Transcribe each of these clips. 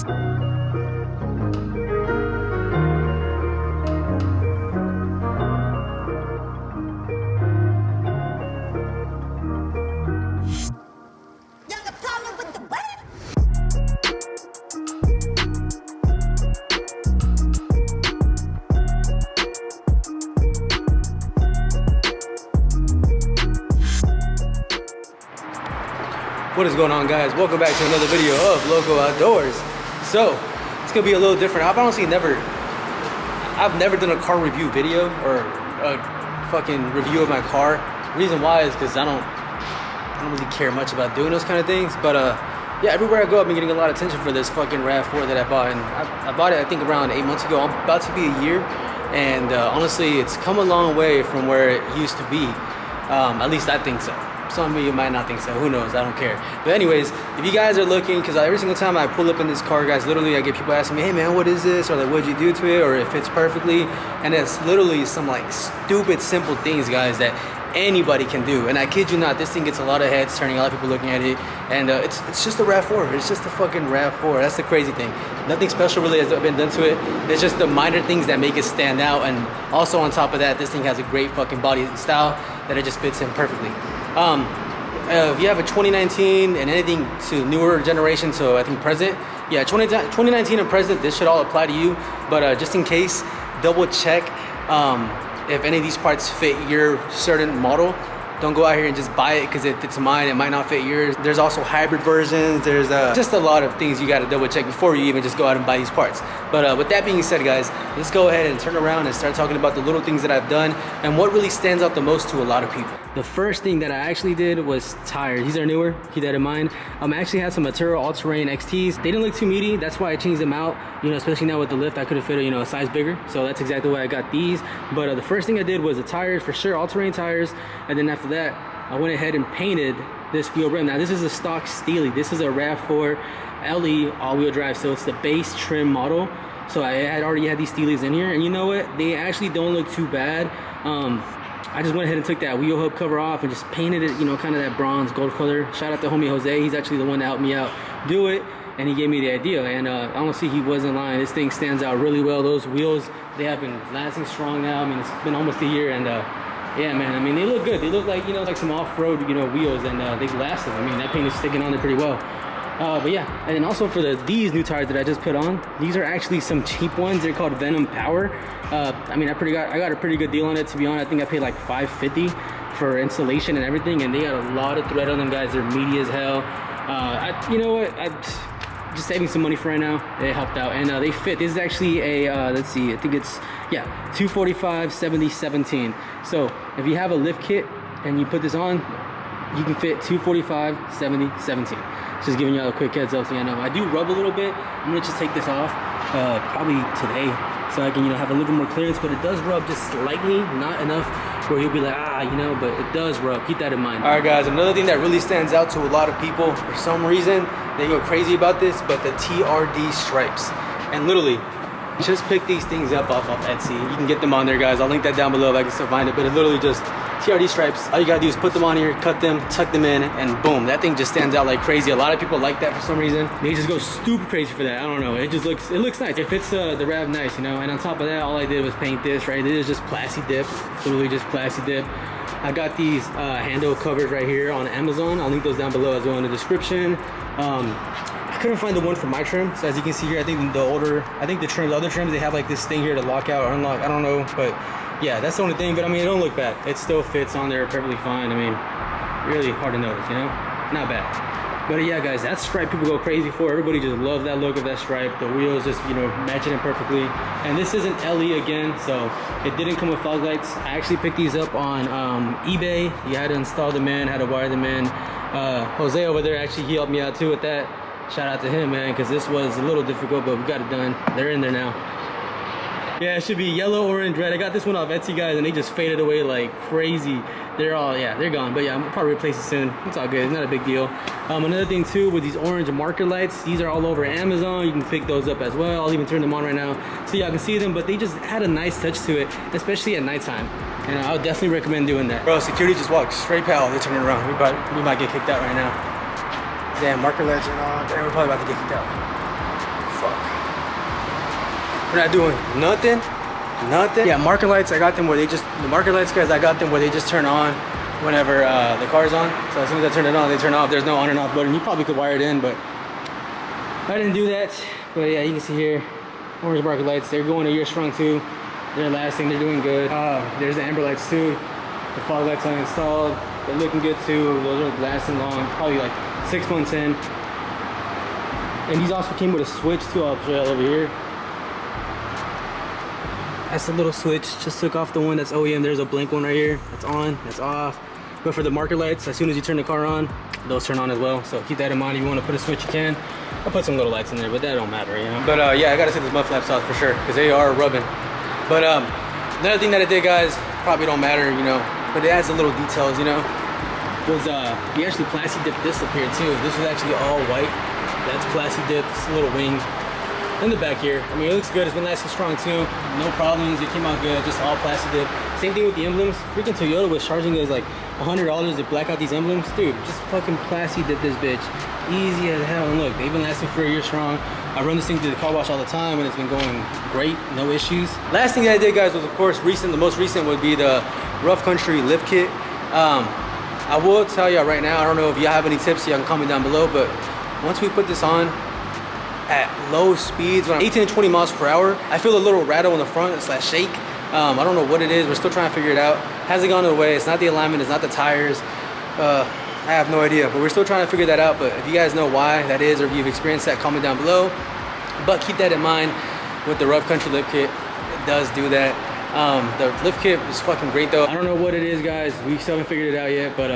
What is going on, guys? Welcome back to another video of Loco Outdoors. So it's gonna be a little different. I've never done a car review video or a fucking review of my car. The reason why is because I don't really care much about doing those kind of things. But yeah, everywhere I go, I've been getting a lot of attention for this fucking RAV4 that I bought, and I bought it I think around 8 months ago. I'm about to be a year, and honestly, it's come a long way from where it used to be. At least I think so. Some of you might not think so, who knows, I don't care. But anyways, if you guys are looking, because every single time I pull up in this car, guys, literally I get people asking me, hey man, what is this? Or like, what'd you do to it? Or it fits perfectly. And it's literally some like stupid, simple things, guys, that anybody can do. And I kid you not, this thing gets a lot of heads turning, a lot of people looking at it. And it's just a RAV4, it's just a fucking RAV4. That's the crazy thing. Nothing special really has been done to it. It's just the minor things that make it stand out. And also on top of that, this thing has a great fucking body style that it just fits in perfectly. If you have a 2019 and anything to newer generation, so I think present, yeah, 2019 and present, this should all apply to you. But just in case, double check if any of these parts fit your certain model. Don't go out here and just buy it because it fits mine. It might not fit yours. There's also hybrid versions. There's just a lot of things you got to double check before you even just go out and buy these parts. But with that being said, guys, let's go ahead and turn around and start talking about the little things that I've done and what really stands out the most to a lot of people. The first thing that I actually did was tires. These are newer, keep that in mind. I actually had some Maturo All-Terrain XTs. They didn't look too meaty, that's why I changed them out. You know, especially now with the lift, I could have fit a size bigger. So that's exactly why I got these. But the first thing I did was the tires, for sure, all-terrain tires. And then after that, I went ahead and painted this wheel rim. Now this is a stock Steely. This is a RAV4 LE all-wheel drive, so it's the base trim model. So I had already had these Steelies in here, and you know what? They actually don't look too bad. I just went ahead and took that wheel hub cover off and just painted it, kind of that bronze gold color. Shout out to homie Jose. He's actually the one that helped me out do it, and he gave me the idea. And honestly, he wasn't lying. This thing stands out really well. Those wheels, they have been lasting strong now. I mean, it's been almost a year, and yeah, man, I mean, they look good. They look like, like some off-road, wheels, and they've lasted. I mean, that paint is sticking on there pretty well. But yeah, and then also for these new tires that I just put on, these are actually some cheap ones. They're called Venom Power. I mean, I got a pretty good deal on it, to be honest. I think I paid like $5.50 for installation and everything, and they got a lot of thread on them, guys. They're meaty as hell. You know what? I'm just saving some money for right now. It helped out, and they fit. This is actually a let's see, I think it's 245 70 17. So if you have a lift kit and you put this on, you can fit 245 70 17. Just giving you all a quick heads up so you know. I do rub a little bit. I'm gonna just take this off probably today so I can have a little more clearance, but it does rub just slightly, not enough where you'll be like, but it does rub. Keep that in mind. All right, guys, another thing that really stands out to a lot of people, for some reason they go crazy about this, but the TRD stripes. And literally, just pick these things up off of Etsy. You can get them on there, guys. I'll link that down below if I can still find it, but it's literally just TRD stripes. All you gotta do is put them on here, cut them, tuck them in, and boom, that thing just stands out like crazy. A lot of people like that for some reason. They just go stupid crazy for that. I don't know, it looks nice. It fits the RAV nice, and on top of that, all I did was paint this, right? This is just Plasti Dip, literally just Plasti Dip. I got these handle covers right here on Amazon. I'll link those down below as well in the description. I couldn't find the one for my trim, so as you can see here, I think the other trims, they have like this thing here to lock out or unlock. I don't know, but yeah, that's the only thing. But I mean, it don't look bad. It still fits on there perfectly fine. I mean, really hard to notice, not bad. But yeah, guys, that stripe people go crazy for. Everybody just loves that look of that stripe. The wheels just matching it perfectly. And this isn't LE again, so it didn't come with fog lights. I actually picked these up on eBay. You had to install them in, had to wire them in. Jose over there, actually, he helped me out too with that. Shout out to him, man, because this was a little difficult, but we got it done. They're in there now. Yeah, it should be yellow, orange, red. I got this one off Etsy, guys, and they just faded away like crazy. They're all, they're gone. But yeah, I'm probably replace it soon. It's all good. It's not a big deal. Another thing too, with these orange marker lights, these are all over Amazon. You can pick those up as well. I'll even turn them on right now so y'all can see them. But they just had a nice touch to it, especially at nighttime. And I would definitely recommend doing that. Bro, security just walked straight past. They're turning around. We might get kicked out right now. Damn, marker lights are on. Damn, we're probably about to get kicked out. fuck. We're not doing nothing. Nothing. Yeah, marker lights, I got them where they just, the marker lights, guys, I got them where they just turn on whenever the car's on. So as soon as I turn it on, they turn off. There's no on and off button. You probably could wire it in, but I didn't do that. But yeah, you can see here, orange marker lights. They're going a year strong too. They're lasting, they're doing good. There's the amber lights too. The fog lights are installed. They're looking good too. Those are lasting long, probably like 6 months in. And these also came with a switch too. I'll show you over here. That's a little switch. Just took off the one that's OEM. There's a blank one right here. That's on, that's off. But for the marker lights, as soon as you turn the car on, those turn on as well. So keep that in mind. If you want to put a switch, you can. I'll put some little lights in there, but that don't matter, you know. But yeah, I gotta take this mud flaps off for sure, because they are rubbing. But another thing that I did, guys, probably don't matter, you know, but it adds a little details, you know, was we actually plasti dipped this up here too. This was actually all white. That's plasti dipped. It's a little wing in the back here. I mean, it looks good. It's been lasting strong too. No problems. It came out good. Just all plasti dip. Same thing with the emblems. Freaking Toyota was charging us like $100 to black out these emblems. Dude, just fucking plasti dip this bitch. Easy as hell. And look, they've been lasting for a year strong. I run this thing through the car wash all the time and it's been going great. No issues. Last thing that I did, guys, was of course recent. The most recent would be the Rough Country lift kit. I will tell you right now, I don't know if y'all have any tips, y'all can comment down below, but once we put this on at low speeds, when I'm 18 to 20 miles per hour, I feel a little rattle in the front / shake. I don't know what it is. We're still trying to figure it out. Hasn't gone away. It's not the alignment. It's not the tires. I have no idea, but we're still trying to figure that out. But if you guys know why that is, or if you've experienced that, comment down below. But keep that in mind with the Rough Country lift kit. It does do that. The lift kit is fucking great though. I don't know what it is, guys. We still haven't figured it out yet, but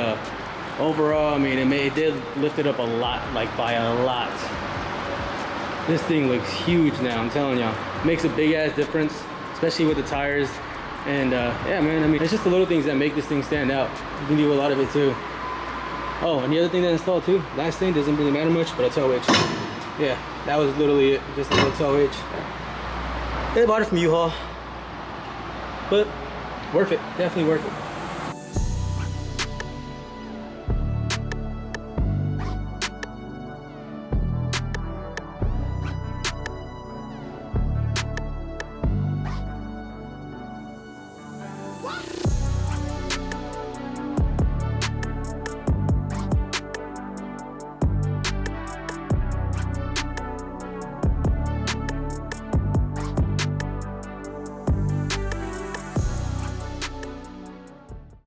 overall, I mean, it did lift it up a lot, like by a lot. This thing looks huge now, I'm telling y'all. Makes a big ass difference, especially with the tires. And yeah, man, I mean, it's just the little things that make this thing stand out. You can do a lot of it too. Oh, and the other thing that I installed too, last thing, doesn't really matter much, but a tow hitch. Yeah, that was literally it, just a little tow hitch. They bought it from U-Haul, but worth it, definitely worth it.